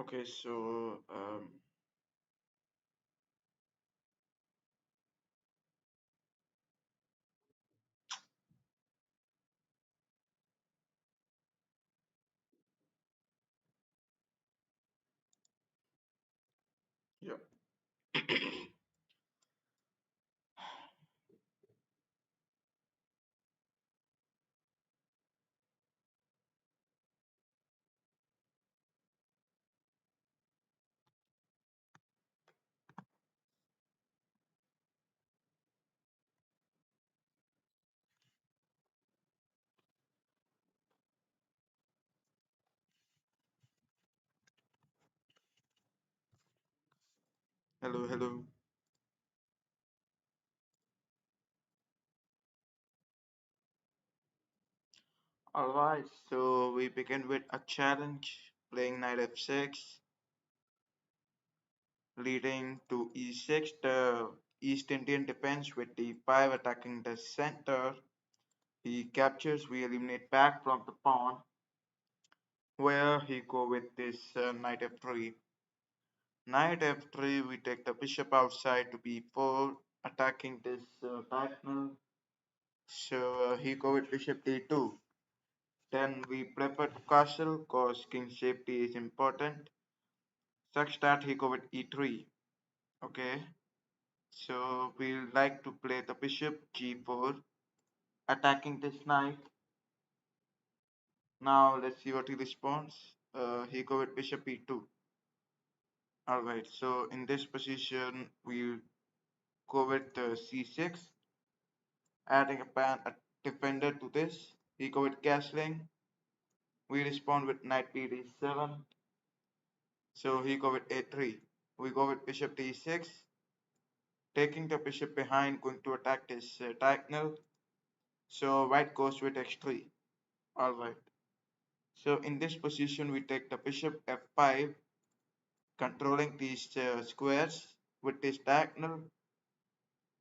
Okay, so yeah. Hello, hello. All right, so we begin with a challenge playing knight f6, leading to e6. The East Indian defense with d5 attacking the center. He captures, we eliminate back from the pawn, where he go with this knight f3. Knight f3, we take the bishop outside to b4, attacking this diagonal. So he go with bishop d2. Then we prefer to castle cause king safety is important. Such that he go with e3. Okay. So we like to play the bishop g4, attacking this knight. Now let's see what he responds. He go with bishop e2. Alright, so in this position we'll go with c6, adding a defender to this. He go with castling. We respond with knight b d7. So he go with a3. We go with bishop d6, taking the bishop behind, going to attack this diagonal. So white goes with x3. Alright. So in this position, we take the bishop f5, controlling these squares with this diagonal.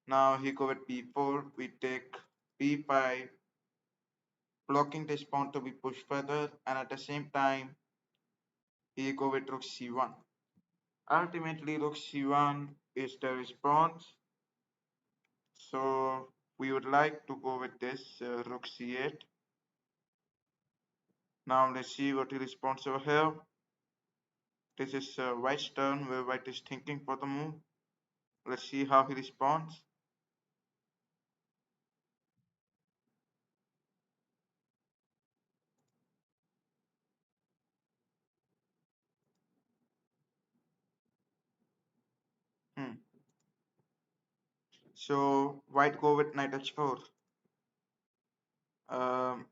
Now he go with b4. We take b5, blocking this pawn to be pushed further, and at the same time, he go with rook c1. Ultimately, rook c1 is the response. So we would like to go with this rook c8. Now let's see what he responds over here. This is white's turn where white is thinking for the move. Let's see how he responds. Hmm. So white go with knight h4. Um,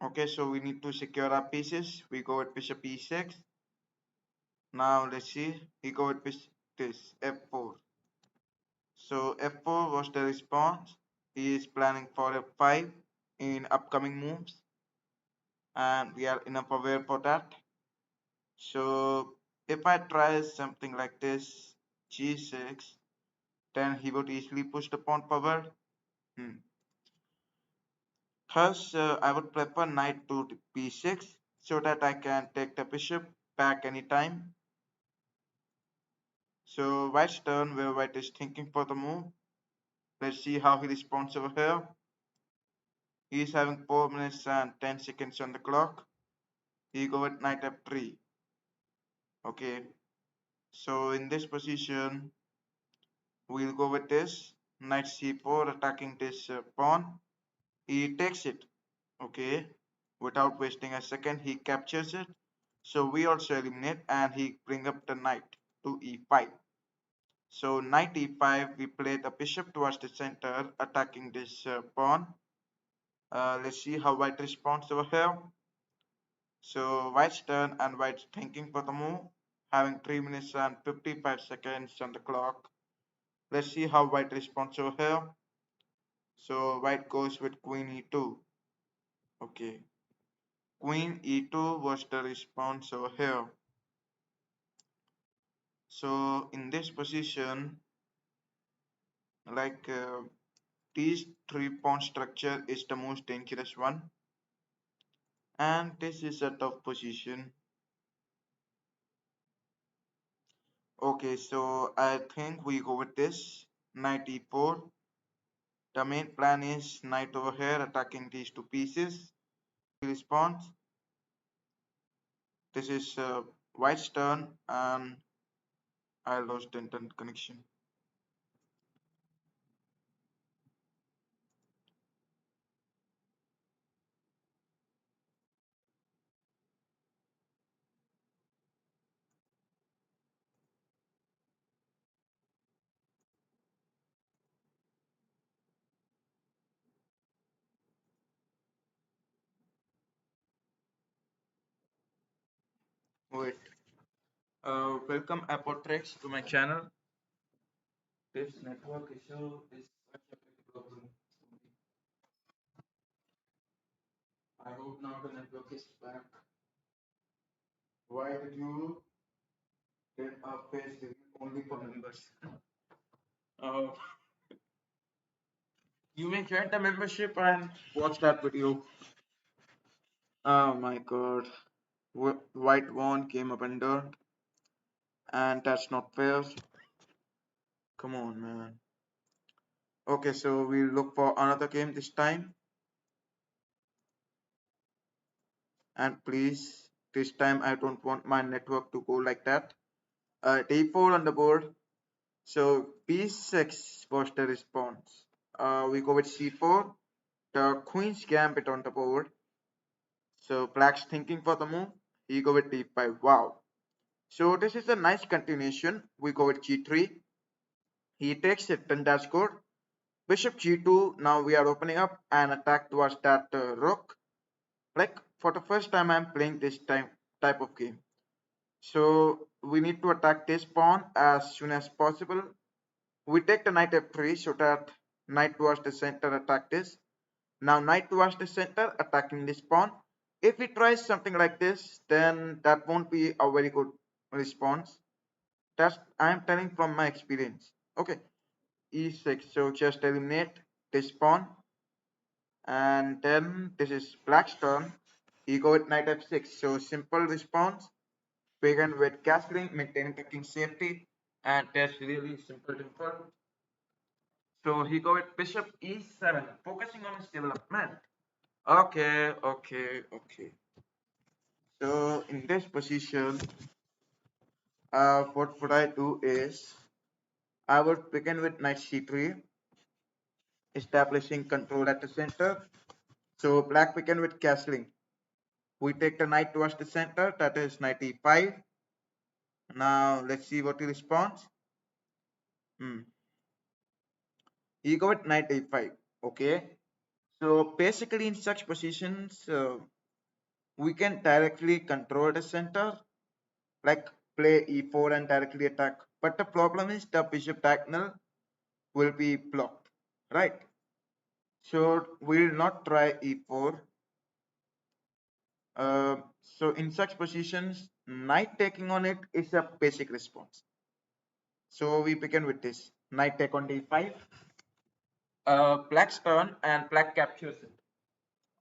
okay, so we need to secure our pieces. We go with bishop e6. Now let's see. He go with this f4. So f4 was the response. He is planning for f5 in upcoming moves, and we are enough aware for that. So if I try something like this, g6, then he would easily push the pawn forward. Hmm. Thus, I would prefer knight to b6 so that I can take the bishop back anytime. So white's turn where white is thinking for the move. Let's see how he responds over here. He is having 4 minutes and 10 seconds on the clock. He go with knight f3. Okay. So in this position, we'll go with this. Knight c4 attacking this pawn. He takes it. Okay. Without wasting a second, he captures it. So we also eliminate and he bring up the knight to e5. So knight e5, we play the bishop towards the center, attacking this pawn. Let's see how white responds over here. So white's turn and white's thinking for the move, having 3 minutes and 55 seconds on the clock. Let's see how white responds over here. So white goes with queen e2. Okay. Queen e2 was the response over here. So in this position, like these three pawn structure is the most dangerous one, and this is a tough position. Okay, so I think we go with this. Knight e4. The main plan is knight over here attacking these two pieces. He responds. This is white's turn and I lost internet connection. Wait. Welcome Apotrex to my channel. This network issue is such a big problem. I hope now the network is back. Why did you get a page review only for members? Uh, you may join the membership and watch that video. Oh my god. White won, came up under, and that's not fair. Come on, man. Okay, so we'll look for another game this time. And please, this time I don't want my network to go like that. D4 on the board. So B6 was the response. We go with C4. The Queen's Gambit on the board. So Black's thinking for the move. He go with D5. Wow. So this is a nice continuation. We go with G3. He takes it, then that's good. Bishop G2. Now we are opening up and attack towards that rook. Like for the first time I'm playing this type of game. So we need to attack this pawn as soon as possible. We take the knight f3 so that knight towards the center attack this. Now knight towards the center attacking this pawn. If he tries something like this, then that won't be a very good response. That's I'm telling from my experience. Okay, e6. So just eliminate this pawn, and then this is black's turn. He go with knight f6. So simple response. Begin with castling, maintaining the king's safety, and that's really simple. So he go with bishop e7, focusing on his development. Okay. So in this position, what would I do is I would begin with knight c3, establishing control at the center. So black begin with castling. We take the knight towards the center, that is knight e5. Now let's see what he responds. He go with knight a5. Okay. So basically in such positions, we can directly control the center, like play e4 and directly attack. But the problem is the bishop diagonal will be blocked, right? So we'll not try e4. So in such positions, knight taking on it is a basic response. So we begin with this knight take on d5. Black's turn and black captures it.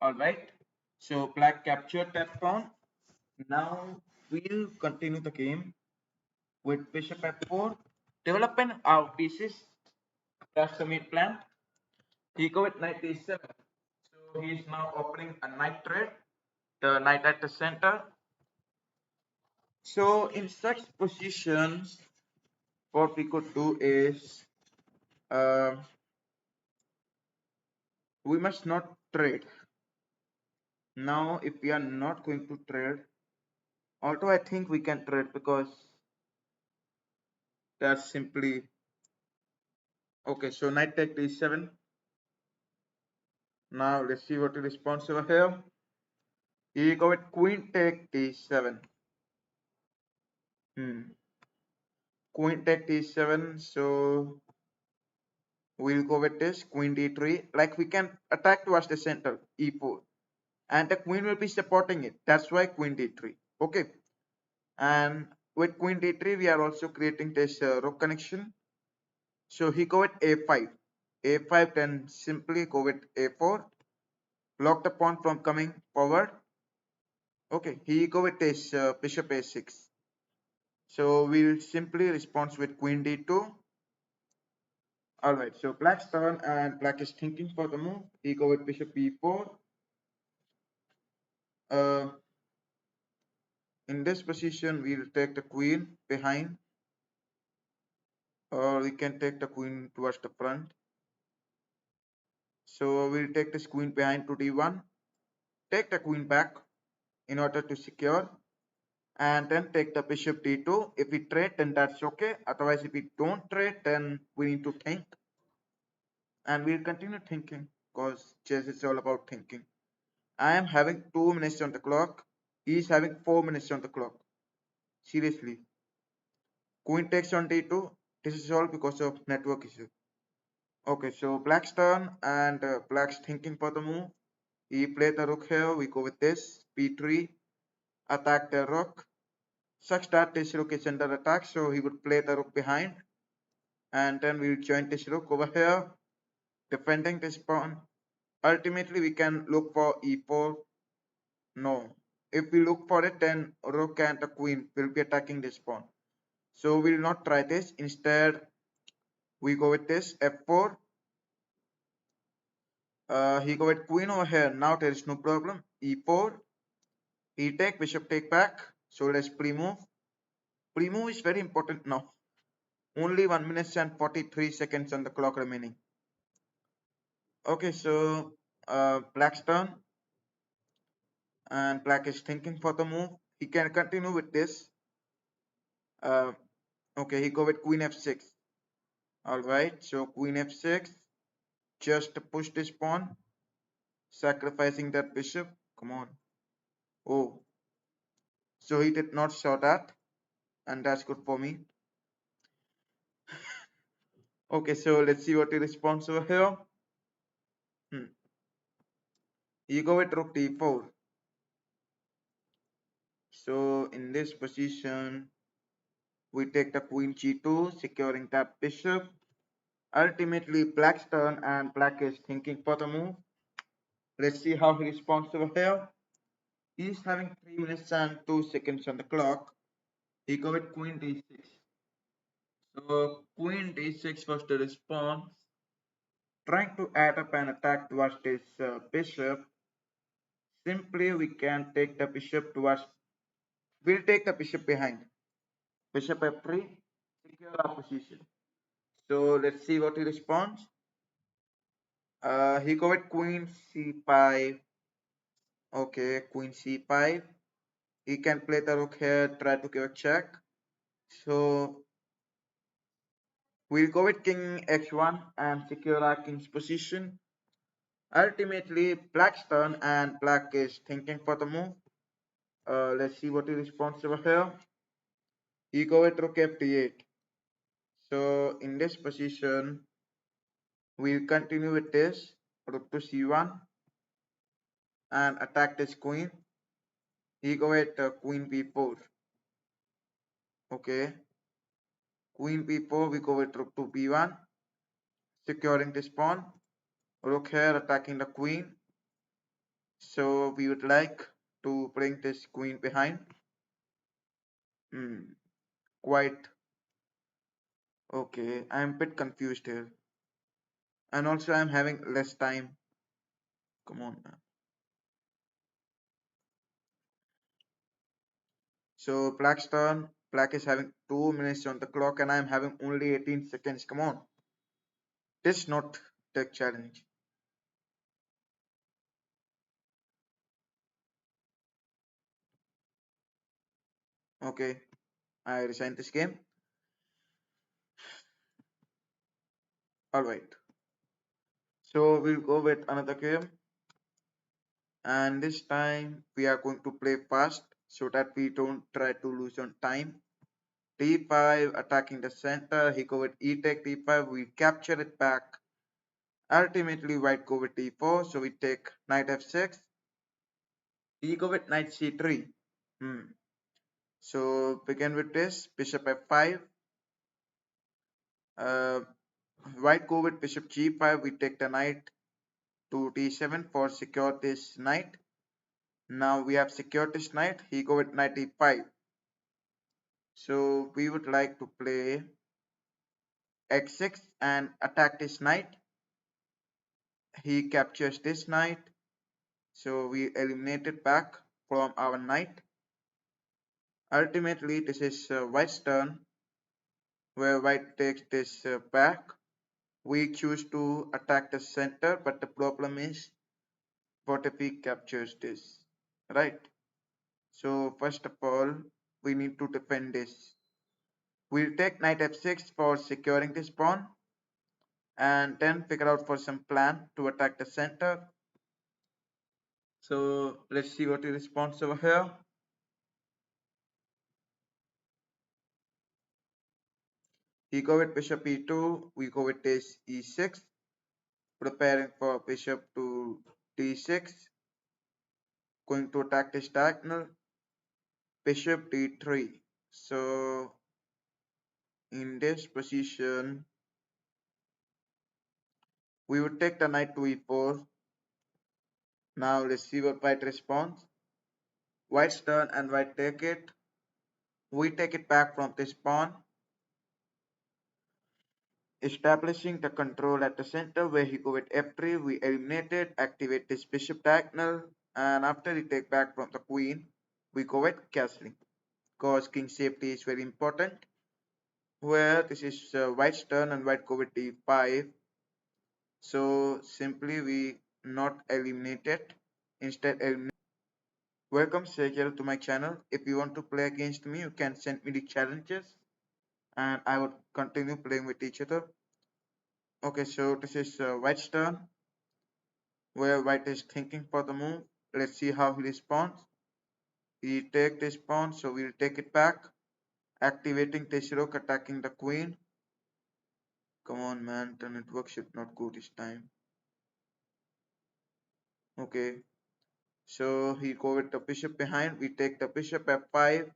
All right. So black captured that pawn. Now we'll continue the game with bishop f4. Developing our pieces. That's the main plan. He go with knight a7. So he is now opening a knight thread. The knight at the center. So in such positions, what we could do is uh, we must not trade. Now, if we are not going to trade, although I think we can trade because that's simply okay. So knight take d7. Now let's see what the response over here. He go with queen take d7. Queen take d7. So we'll go with this queen d3. Like we can attack towards the center e4, and the queen will be supporting it. That's why queen d3. Okay, and with queen d3 we are also creating this rook connection. So he go with a5. A5, then simply go with a4. Block the pawn from coming forward. Okay, he go with this bishop a6. So we'll simply respond with queen d2. Alright, so black's turn and black is thinking for the move. He go with bishop b4. In this position, we'll take the queen behind, or we can take the queen towards the front. So we'll take this queen behind to d1, take the queen back in order to secure, and then take the bishop d2. If we trade, then that's okay. Otherwise, if we don't trade, then we need to think. And we'll continue thinking because chess is all about thinking. I am having 2 minutes on the clock. He is having 4 minutes on the clock. Seriously. Queen takes on d2. This is all because of network issue. Okay, so black's turn and black's thinking for the move. He played the rook here. We go with this b3. Attack the rook. Such that this rook is under attack, so he would play the rook behind. And then we'll join this rook over here, defending this pawn. Ultimately, we can look for e4. No. If we look for it, then rook and the queen will be attacking this pawn. So we'll not try this. Instead, we go with this f4. He go with queen over here. Now there is no problem. e4. He take, bishop take back. So let's pre-move. Pre-move is very important now. Only 1 minute and 43 seconds on the clock remaining. Okay, so black's turn. And black is thinking for the move. He can continue with this. Okay, he go with queen f6. Alright, so queen f6. Just push this pawn. Sacrificing that bishop. Come on. Oh. So he did not show that. And that's good for me. Okay, so let's see what he responds over here. You go with rook d4. So in this position, we take the queen g2, securing that bishop. Ultimately, black's turn and black is thinking for the move. Let's see how he responds over here. He's having 3 minutes and 2 seconds on the clock. He go with queen d6. So queen d6 was the response. Trying to add up an attack towards this bishop. Simply we can take the bishop towards, we'll take the bishop behind. Bishop f3, secure our position. So let's see what he responds. He go with queen c5. Okay, queen c5. He can play the rook here, try to give a check. So we'll go with king h1 and secure our king's position. Ultimately, black's turn and black is thinking for the move. Let's see what he responds over here. He go with rook f8. So in this position, we'll continue with this rook to c1 and attack this queen. He go with queen b4. Okay, queen b4. We go with rook to b1, securing this pawn. Rook here attacking the queen. So we would like to bring this queen behind. Quite okay. I'm a bit confused here. And also I'm having less time. Come on, man. So black's turn. Black is having 2 minutes on the clock and I'm having only 18 seconds. Come on. This is not the challenge. Okay. I resigned this game. Alright. So we'll go with another game. And this time we are going to play fast so that we don't try to lose on time. d5 attacking the center. He go with e take d5. We capture it back. Ultimately, white go with d4. So we take knight f6. He go with knight c3. So begin with this bishop f5. White go with bishop g5. We take the knight to d7 for secure this knight. Now we have secured this knight. He go with knight e5. So we would like to play x6 and attack this knight. He captures this knight, so we eliminate it back from our knight. Ultimately, this is white's turn, where white takes this back. We choose to attack the center, but the problem is, what if he captures this, right? So first of all, we need to defend this. We'll take knight f6 for securing this pawn, and then figure out for some plan to attack the center. So let's see what he responds over here. He go with bishop e2, we go with this e6, preparing for bishop to d6, going to attack this diagonal, bishop d3. So in this position, we would take the knight to e4. Now let's see what white responds. White's turn and white take it. We take it back from this pawn, establishing the control at the center where he go with f3. We eliminate it, activate this bishop diagonal, and after we take back from the queen, we go with castling. Because king safety is very important. Where this is white's turn and white go with d5. So simply we not eliminate it, instead eliminate. Welcome Sejal to my channel. If you want to play against me, you can send me the challenges and I would continue playing with each other. Okay, so this is white's turn, where white is thinking for the move. Let's see how he responds. He take this pawn, so we'll take it back, activating this rook, attacking the queen. Come on, man, the network should not go this time. Okay, so he go with the bishop behind. We take the bishop f5.